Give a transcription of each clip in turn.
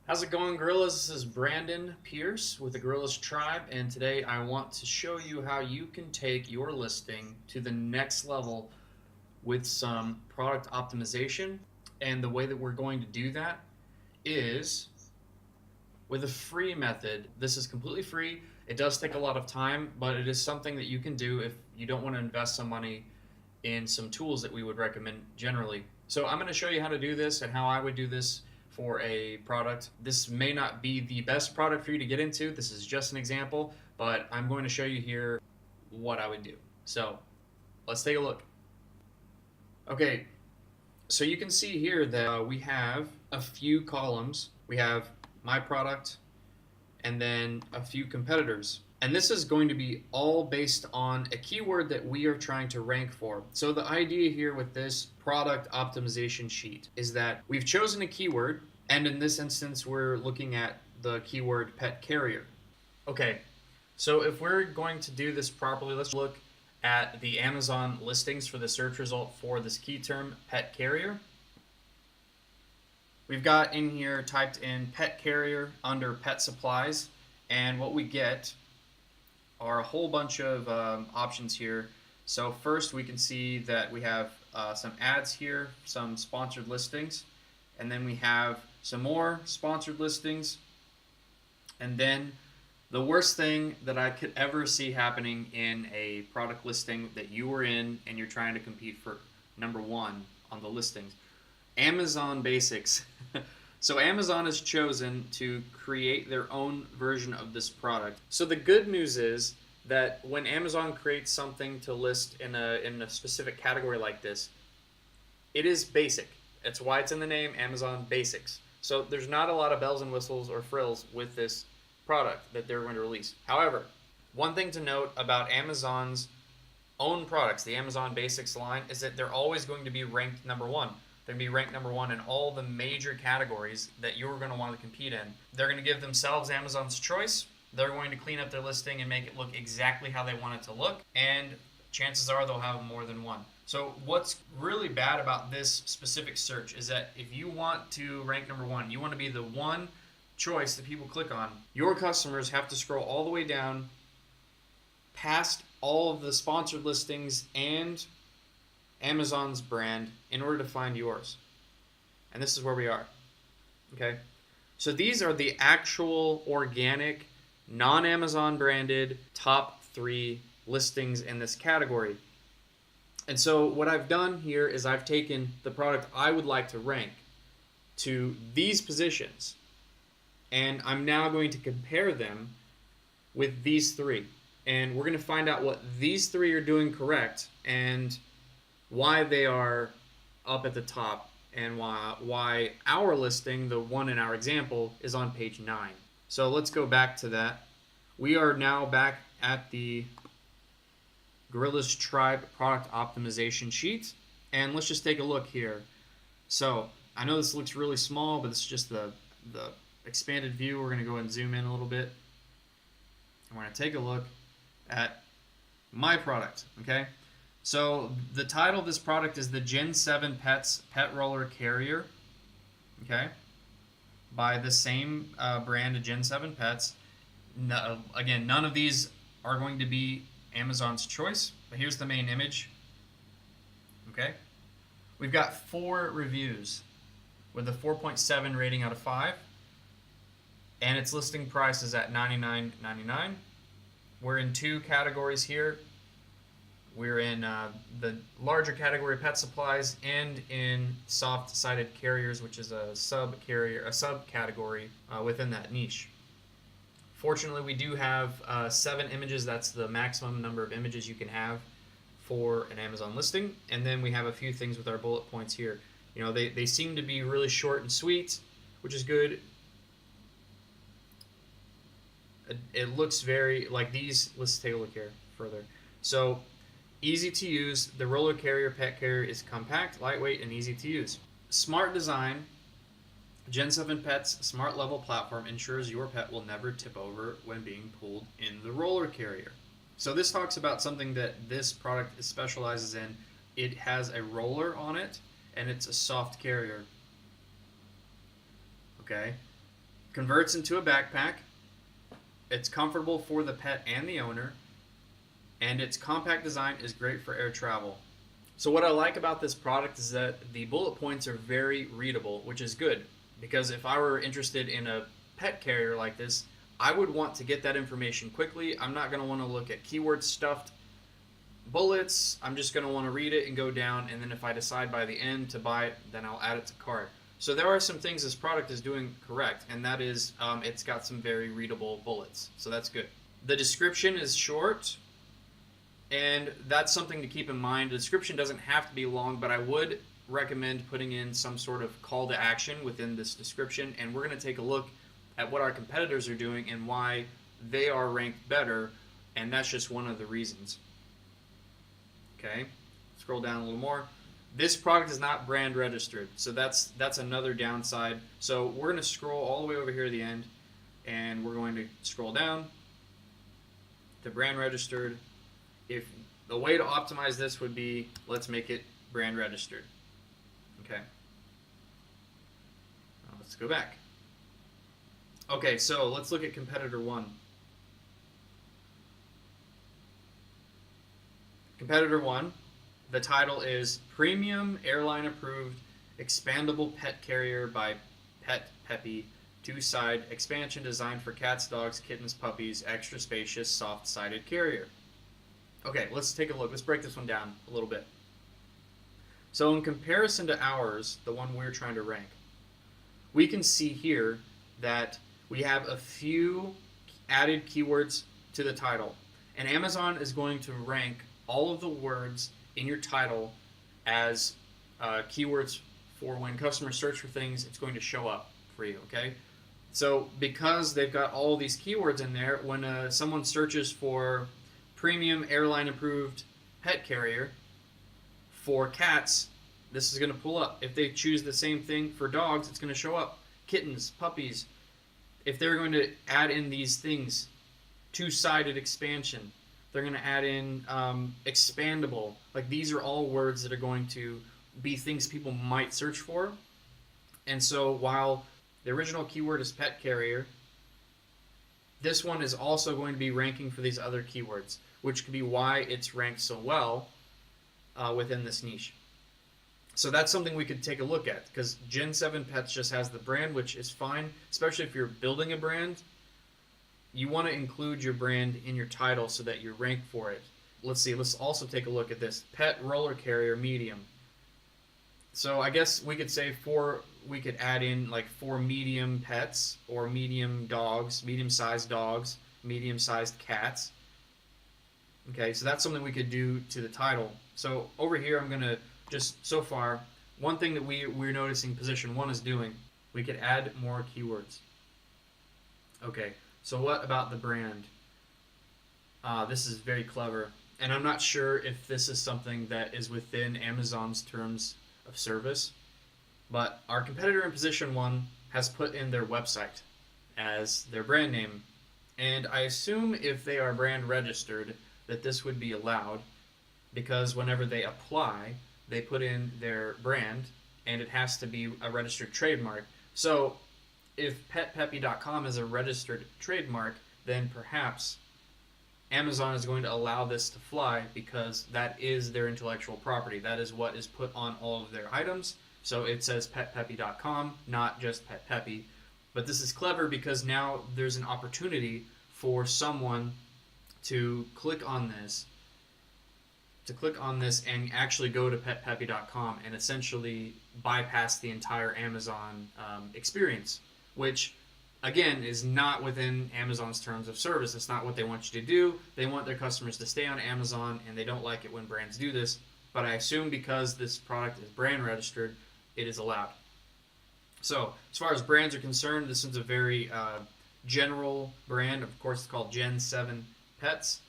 How's it going, Gorillaz? This is Brandon Pierce with the Gorillaz Tribe, and today I want to show you how you can take your listing to the next level with some product optimization. And the way that we're going to do that is with a free method. This is completely free. It does take a lot of time, but it is something that you can do if you don't want to invest some money in some tools that we would recommend generally. So I'm going to show you how to do this and how I would do this for a product. This may not be the best product for you to get into. This is just an example, but I'm going to show you here what I would do. So let's take a look. Okay, so you can see here that we have a few columns. We have my product and then a few competitors. And this is going to be all based on a keyword that we are trying to rank for. So the idea here with this product optimization sheet is that we've chosen a keyword, and in this instance we're looking at the keyword pet carrier. Okay, so if we're going to do this properly, let's look at the Amazon listings for the search result for this key term, pet carrier. We've got in here typed in pet carrier under pet supplies, and what we get are a whole bunch of options here. So first we can see that we have some ads here, some sponsored listings, and then we have some more sponsored listings, and then the worst thing that I could ever see happening in a product listing that you were in and you're trying to compete for number one on the listings, Amazon Basics. So Amazon has chosen to create their own version of this product. So the good news is that when Amazon creates something to list in a specific category like this, it is basic. That's why it's in the name, Amazon Basics. So there's not a lot of bells and whistles or frills with this product that they're going to release. However, one thing to note about Amazon's own products, the Amazon Basics line, is that they're always going to be ranked number one. They're going to be ranked number one in all the major categories that you're going to want to compete in. They're going to give themselves Amazon's choice. They're going to clean up their listing and make it look exactly how they want it to look. And chances are they'll have more than one. So what's really bad about this specific search is that if you want to rank number one, you want to be the one choice that people click on, your customers have to scroll all the way down past all of the sponsored listings and Amazon's brand in order to find yours. And this is where we are. Okay? So these are the actual organic, non-Amazon branded top 3 listings in this category. And so what I've done here is I've taken the product I would like to rank to these positions, and I'm now going to compare them with these 3. And we're going to find out what these 3 are doing correct and why they are up at the top, and why our listing, the one in our example, is on page 9. So let's go back to that. We are now back at the Gorillaz Tribe product optimization sheet, and let's just take a look here. So I know this looks really small, but it's just the expanded view. We're going to go and zoom in a little bit. And we're going to take a look at my product, okay? So the title of this product is the Gen 7 Pets Pet Roller Carrier, okay, by the same brand of Gen 7 Pets. No, again, none of these are going to be Amazon's choice, but here's the main image, okay? We've got 4 reviews with a 4.7 rating out of 5, and its listing price is at $99.99. We're in 2 categories here. We're in the larger category, pet supplies, and in soft-sided carriers, which is a subcategory within that niche. Fortunately, we do have 7 images. That's the maximum number of images you can have for an Amazon listing. And then we have a few things with our bullet points here. You know, they seem to be really short and sweet, which is good. It looks very like these. Let's take a look here further. So easy to use. The roller carrier pet carrier is compact, lightweight, and easy to use. Smart design. Gen 7 Pet's smart level platform ensures your pet will never tip over when being pulled in the roller carrier. So this talks about something that this product specializes in. It has a roller on it, and it's a soft carrier. Okay, converts into a backpack. It's comfortable for the pet and the owner, and its compact design is great for air travel. So what I like about this product is that the bullet points are very readable, which is good, because if I were interested in a pet carrier like this, I would want to get that information quickly. I'm not going to want to look at keyword stuffed bullets. I'm just going to want to read it and go down, and then if I decide by the end to buy it, then I'll add it to cart. So there are some things this product is doing correct, and that is it's got some very readable bullets, so that's good. The description is short, and that's something to keep in mind. The description doesn't have to be long, but I would recommend putting in some sort of call to action within this description, and we're going to take a look at what our competitors are doing and why they are ranked better, and that's just one of the reasons. Okay, scroll down a little more. This product is not brand registered, so that's another downside. So we're going to scroll all the way over here to the end, and we're going to scroll down to brand registered. If the way to optimize this would be, let's make it brand registered. Okay. Let's go back. Okay, so let's look at competitor 1. Competitor 1, the title is Premium Airline Approved Expandable Pet Carrier by Pet Peppy, 2-side expansion designed for cats, dogs, kittens, puppies, extra spacious, soft-sided carrier. Okay, let's take a look. Let's break this one down a little bit. So in comparison to ours, the one we're trying to rank, we can see here that we have a few added keywords to the title. And Amazon is going to rank all of the words in your title as keywords for when customers search for things, it's going to show up for you, okay? So because they've got all these keywords in there, when someone searches for premium airline approved pet carrier for cats, this is going to pull up. If they choose the same thing for dogs, it's going to show up. Kittens, puppies. If they're going to add in these things, 2-sided expansion, they're going to add in expandable. Like, these are all words that are going to be things people might search for. And so while the original keyword is pet carrier, this one is also going to be ranking for these other keywords, which could be why it's ranked so well within this niche. So that's something we could take a look at, because Gen 7 Pets just has the brand, which is fine, especially if you're building a brand. You want to include your brand in your title so that you're ranked for it. Let's see, let's also take a look at this. Pet roller carrier medium. So I guess we could say we could add in like 4 medium pets or medium dogs, medium-sized dogs, medium-sized cats. Okay, so that's something we could do to the title. So over here, I'm going to just, so far, one thing that we're noticing position 1 is doing, we could add more keywords. Okay, so what about the brand? This is very clever, and I'm not sure if this is something that is within Amazon's terms of service, but our competitor in position 1 has put in their website as their brand name, and I assume if they are brand registered that this would be allowed, because whenever they apply, they put in their brand, and it has to be a registered trademark. So if petpeppy.com is a registered trademark, then perhaps Amazon is going to allow this to fly, because that is their intellectual property. That is what is put on all of their items. So it says petpeppy.com, not just petpeppy. But this is clever because now there's an opportunity for someone to click on this and actually go to petpeppy.com and essentially bypass the entire Amazon experience, which again is not within Amazon's terms of service. It's not what they want you to do. They want their customers to stay on Amazon, and they don't like it when brands do this. But I assume because this product is brand registered, it is allowed. So as far as brands are concerned, this is a very general brand. Of course, it's called Gen 7 Pets.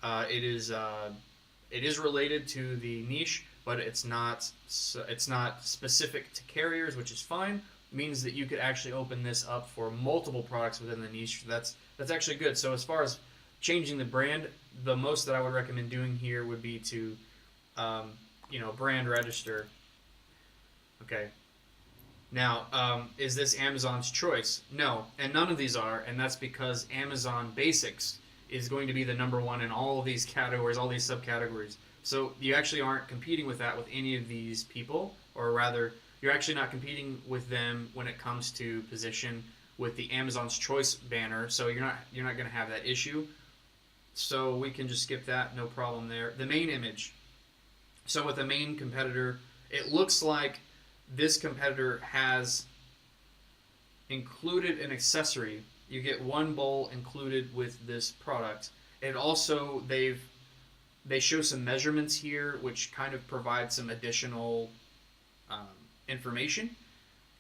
It is related to the niche, but it's not specific to carriers, which is fine. It means that you could actually open this up for multiple products within the niche. That's actually good. So as far as changing the brand, the most that I would recommend doing here would be to brand register. Okay. Now, is this Amazon's choice? No, and none of these are, and that's because Amazon Basics is going to be the number one in all of these categories, all these subcategories. So you actually aren't competing with that with any of these people, or rather, you're actually not competing with them when it comes to position with the Amazon's Choice banner. So you're not going to have that issue. So we can just skip that, no problem there. The main image. So with the main competitor, it looks like this competitor has included an accessory. You get one bowl included with this product. And also they show some measurements here, which kind of provide some additional um, information.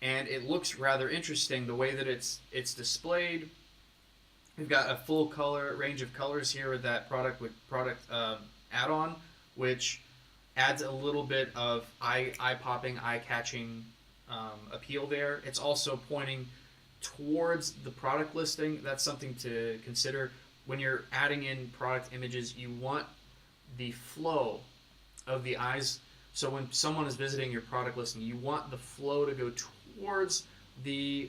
And it looks rather interesting the way that it's displayed. We've got a full color range of colors here with that product add-on, which adds a little bit of eye-popping, eye-catching appeal there. It's also pointing towards the product listing. That's something to consider when you're adding in product images. You want the flow of the eyes. So when someone is visiting your product listing, you want the flow to go towards the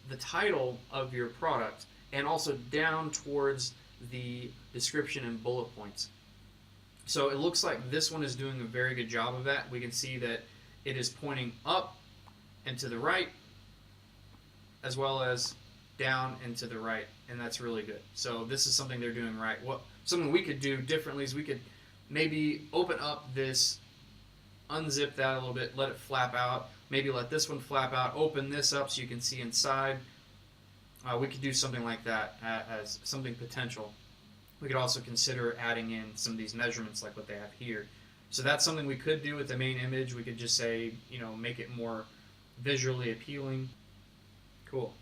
the title of your product, and also down towards the description and bullet points. So it looks like this one is doing a very good job of that. We can see that it is pointing up and to the right, as well as down and to the right, and that's really good. So this is something they're doing right. Something we could do differently is we could maybe open up this, unzip that a little bit, let it flap out. Maybe let this one flap out, open this up so you can see inside. We could do something like that as something potential. We could also consider adding in some of these measurements like what they have here. So that's something we could do with the main image. We could just say, make it more visually appealing. Cool.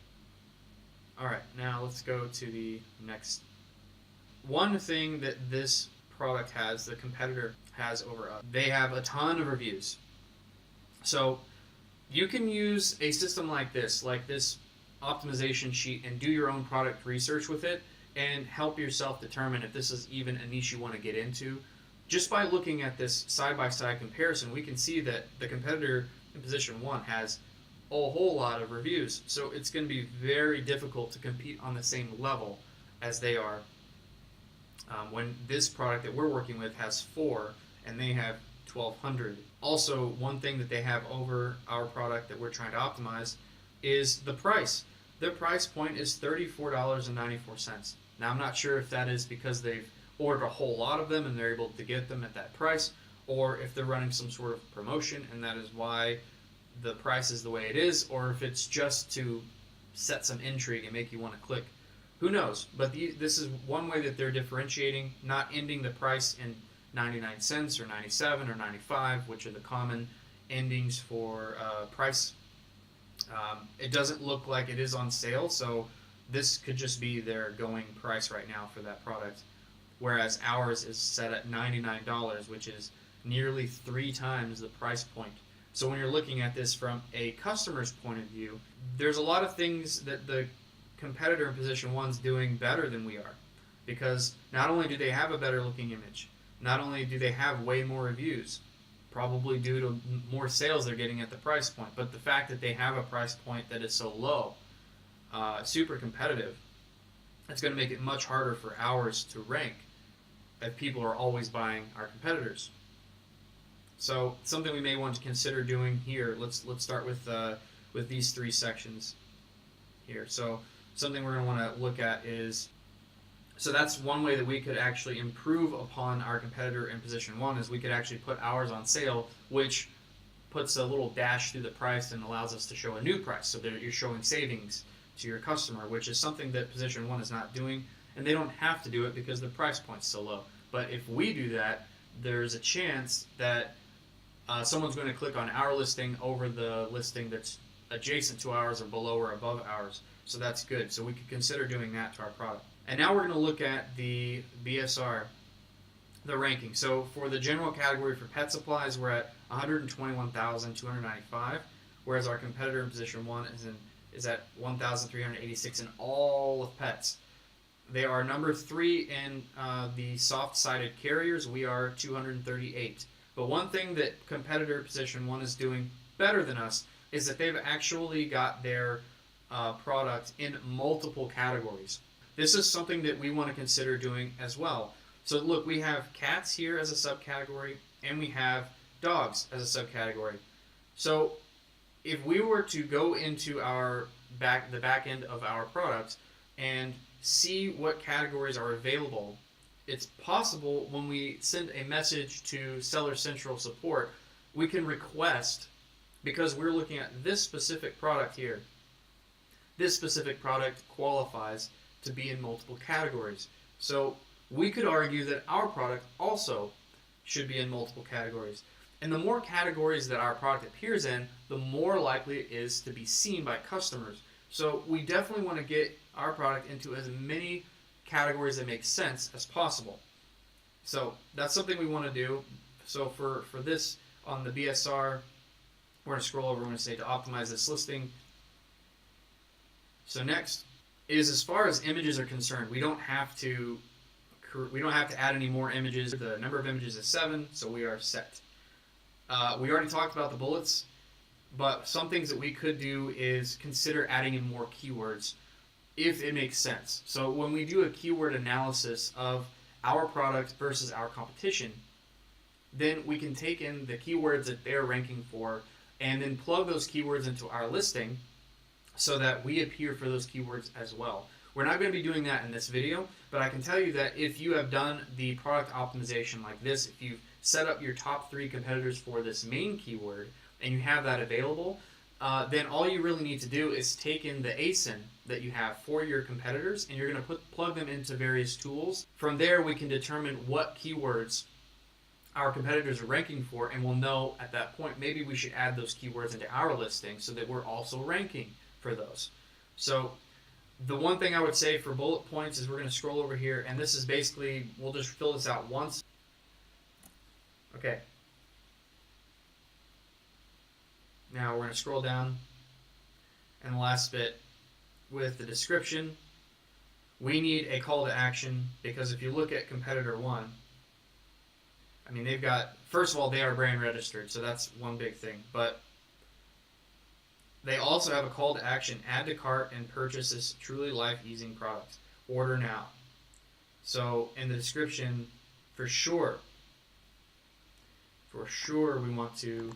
All right, now let's go to the next. One thing that this product has, the competitor has over us, they have a ton of reviews. So you can use a system like this optimization sheet, and do your own product research with it and help yourself determine if this is even a niche you want to get into. Just by looking at this side-by-side comparison, we can see that the competitor in position 1 has a whole lot of reviews. So it's going to be very difficult to compete on the same level as they are. When this product that we're working with has 4 and they have 1,200. Also, one thing that they have over our product that we're trying to optimize is the price. Their price point is $34.94. Now, I'm not sure if that is because they've ordered a whole lot of them and they're able to get them at that price, or if they're running some sort of promotion and that is why the price is the way it is, or if it's just to set some intrigue and make you want to click. Who knows? But this is one way that they're differentiating, not ending the price in 99 cents or 97 or 95, which are the common endings for price. It doesn't look like it is on sale, so this could just be their going price right now for that product. Whereas ours is set at $99, which is nearly 3 times the price point. So when you're looking at this from a customer's point of view, there's a lot of things that the competitor in position 1 is doing better than we are. Because not only do they have a better looking image, not only do they have way more reviews, probably due to more sales they're getting at the price point, but the fact that they have a price point that is so low, super competitive, it's going to make it much harder for ours to rank if people are always buying our competitors. So something we may want to consider doing here. Let's start with these 3 sections here. So something we're going to want to look at is, so that's one way that we could actually improve upon our competitor in position 1, is we could actually put ours on sale, which puts a little dash through the price and allows us to show a new price. So that you're showing savings to your customer, which is something that position 1 is not doing, and they don't have to do it because the price point's so low. But if we do that, there's a chance that someone's going to click on our listing over the listing that's adjacent to ours or below or above ours. So that's good. So we could consider doing that to our product. And now we're going to look at the BSR, the ranking. So for the general category for pet supplies, we're at 121,295, whereas our competitor in position 1 is at 1,386 in all of pets. They are number 3 in the soft-sided carriers. We are 238. But one thing that competitor position 1 is doing better than us is that they've actually got their product in multiple categories. This is something that we want to consider doing as well. So look, we have cats here as a subcategory, and we have dogs as a subcategory. So if we were to go into the back end of our product and see what categories are available, it's possible when we send a message to Seller Central support, we can request, because we're looking at this specific product here, this specific product qualifies to be in multiple categories. So we could argue that our product also should be in multiple categories. And the more categories that our product appears in, the more likely it is to be seen by customers. So we definitely want to get our product into as many categories that make sense as possible. So that's something we want to do. So for this on the BSR, we're going to scroll over, we're going to say to optimize this listing. So next is, as far as images are concerned, we don't have to add any more images. The number of images is 7, so we are set. We already talked about the bullets, but some things that we could do is consider adding in more keywords if it makes sense. So when we do a keyword analysis of our product versus our competition, then we can take in the keywords that they're ranking for and then plug those keywords into our listing so that we appear for those keywords as well. We're not going to be doing that in this video, but I can tell you that if you have done the product optimization like this, if you've set up your top 3 competitors for this main keyword and you have that available, then all you really need to do is take in the ASIN that you have for your competitors, and you're going to plug them into various tools. From there, we can determine what keywords our competitors are ranking for, and we'll know at that point maybe we should add those keywords into our listing so that we're also ranking for those. So the one thing I would say for bullet points is we're going to scroll over here, and this is basically, we'll just fill this out once. Okay. Now we're going to scroll down, and the last bit with the description, we need a call to action, because if you look at competitor 1, I mean, they've got, first of all, they are brand registered, so that's one big thing, but they also have a call to action: add to cart and purchase this truly life-easing product. Order now. So in the description, for sure, we want to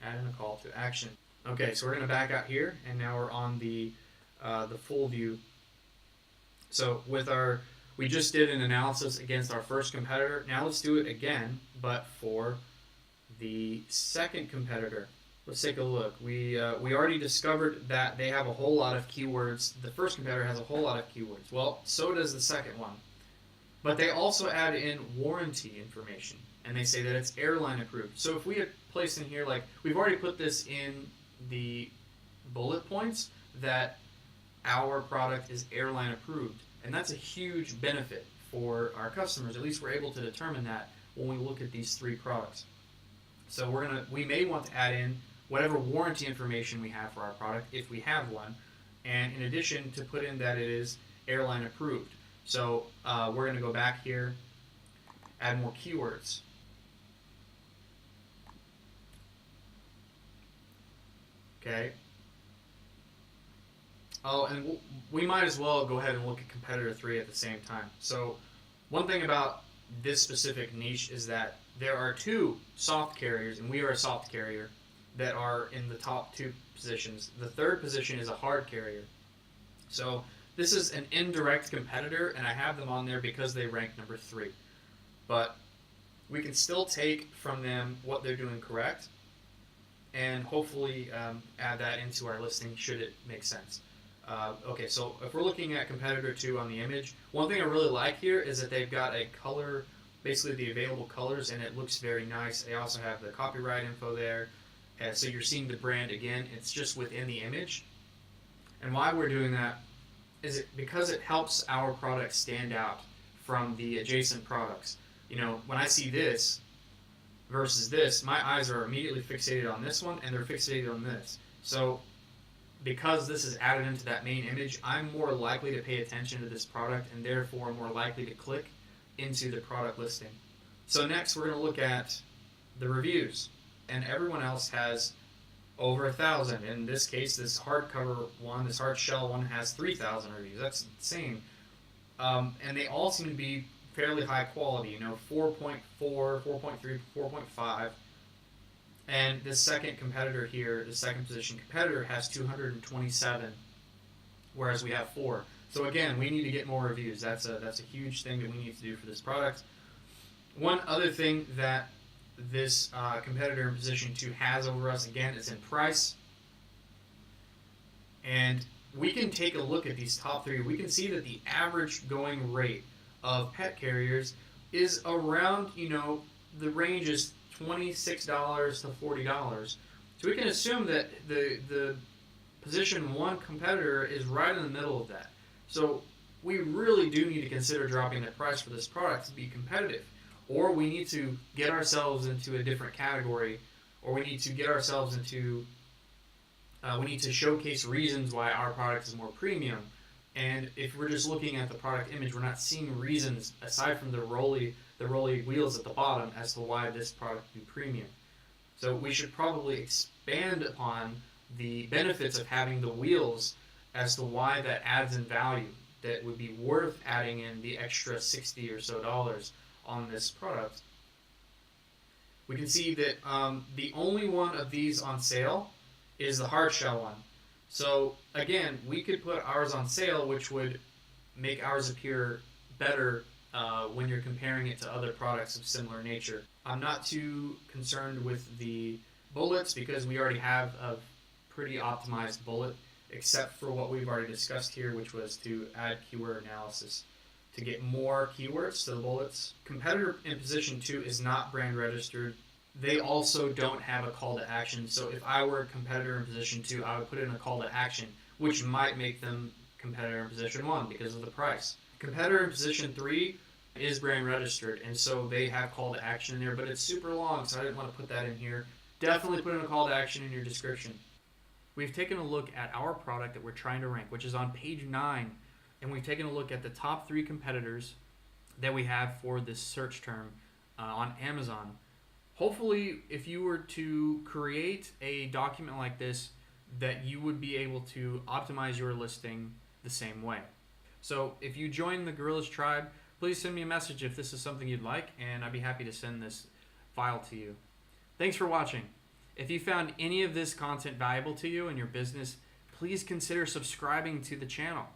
add in a call to action. Okay, so we're going to back out here, and now we're on the full view. So we just did an analysis against our first competitor. Now let's do it again, but for the second competitor. Let's take a look. We already discovered that they have a whole lot of keywords. The first competitor has a whole lot of keywords. Well, so does the second one. But they also add in warranty information, and they say that it's airline approved. So if we had placed in here, like, we've already put this in the bullet points, that our product is airline approved, and that's a huge benefit for our customers. At least we're able to determine that when we look at these 3 products. So we may want to add in whatever warranty information we have for our product, if we have one, and in addition to put in that it is airline approved. So we're going to go back here, add more keywords. Okay. Oh, and we might as well go ahead and look at competitor 3 at the same time. So one thing about this specific niche is that there are 2 soft carriers, and we are a soft carrier, that are in the top 2 positions. The third position is a hard carrier. So this is an indirect competitor, and I have them on there because they rank number 3. But we can still take from them what they're doing correct, and hopefully add that into our listing should it make sense. Okay, so if we're looking at competitor 2 on the image, one thing I really like here is that they've got a color, basically the available colors, and it looks very nice. They also have the copyright info there. So you're seeing the brand again. It's just within the image. And why we're doing that is because it helps our product stand out from the adjacent products. You know, when I see this versus this, my eyes are immediately fixated on this one, and they're fixated on this. So because this is added into that main image, I'm more likely to pay attention to this product, and therefore more likely to click into the product listing. So next we're going to look at the reviews. and everyone else has over 1,000. In this case, this hardcover one, this hard shell one, has 3,000 reviews. That's insane. And they all seem to be fairly high quality, 4.4, 4.3, 4.5. And the second competitor here, the second position competitor, has 227, whereas we have 4. So again, we need to get more reviews. That's a huge thing that we need to do for this product. One other thing that this competitor in position 2 has over us, again, is in price. And we can take a look at these top 3. We can see that the average going rate of pet carriers is around, the range is $26 to $40. So we can assume that the position 1 competitor is right in the middle of that. So we really do need to consider dropping the price for this product to be competitive. Or we need to get ourselves into a different category, or we need to get ourselves into, we need to showcase reasons why our product is more premium. And if we're just looking at the product image, we're not seeing reasons, aside from the rolly wheels at the bottom, as to why this product would be premium. So we should probably expand upon the benefits of having the wheels as to why that adds in value, that would be worth adding in the extra $60 or so on this product. We can see that the only one of these on sale is the hard shell one. So again, we could put ours on sale, which would make ours appear better when you're comparing it to other products of similar nature. I'm not too concerned with the bullets because we already have a pretty optimized bullet, except for what we've already discussed here, which was to add keyword analysis to get more keywords to the bullets. Competitor in position 2 is not brand registered. They also don't have a call to action. So if I were a competitor in position 2, I would put in a call to action, which might make them competitor in position 1 because of the price. Competitor in position 3 is brand registered, and so they have call to action in there, but it's super long, so I didn't want to put that in here. Definitely put in a call to action in your description. We've taken a look at our product that we're trying to rank, which is on page 9, and we've taken a look at the top 3 competitors that we have for this search term on Amazon. Hopefully, if you were to create a document like this, that you would be able to optimize your listing the same way. So if you join the Gorillaz tribe, please send me a message if this is something you'd like, and I'd be happy to send this file to you. Thanks for watching. If you found any of this content valuable to you and your business, please consider subscribing to the channel.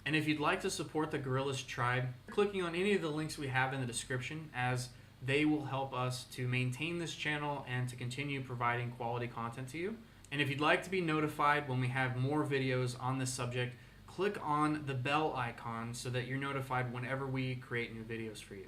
And if you'd like to support the Gorillaz tribe, clicking on any of the links we have in the description, as they will help us to maintain this channel and to continue providing quality content to you. And if you'd like to be notified when we have more videos on this subject, click on the bell icon so that you're notified whenever we create new videos for you.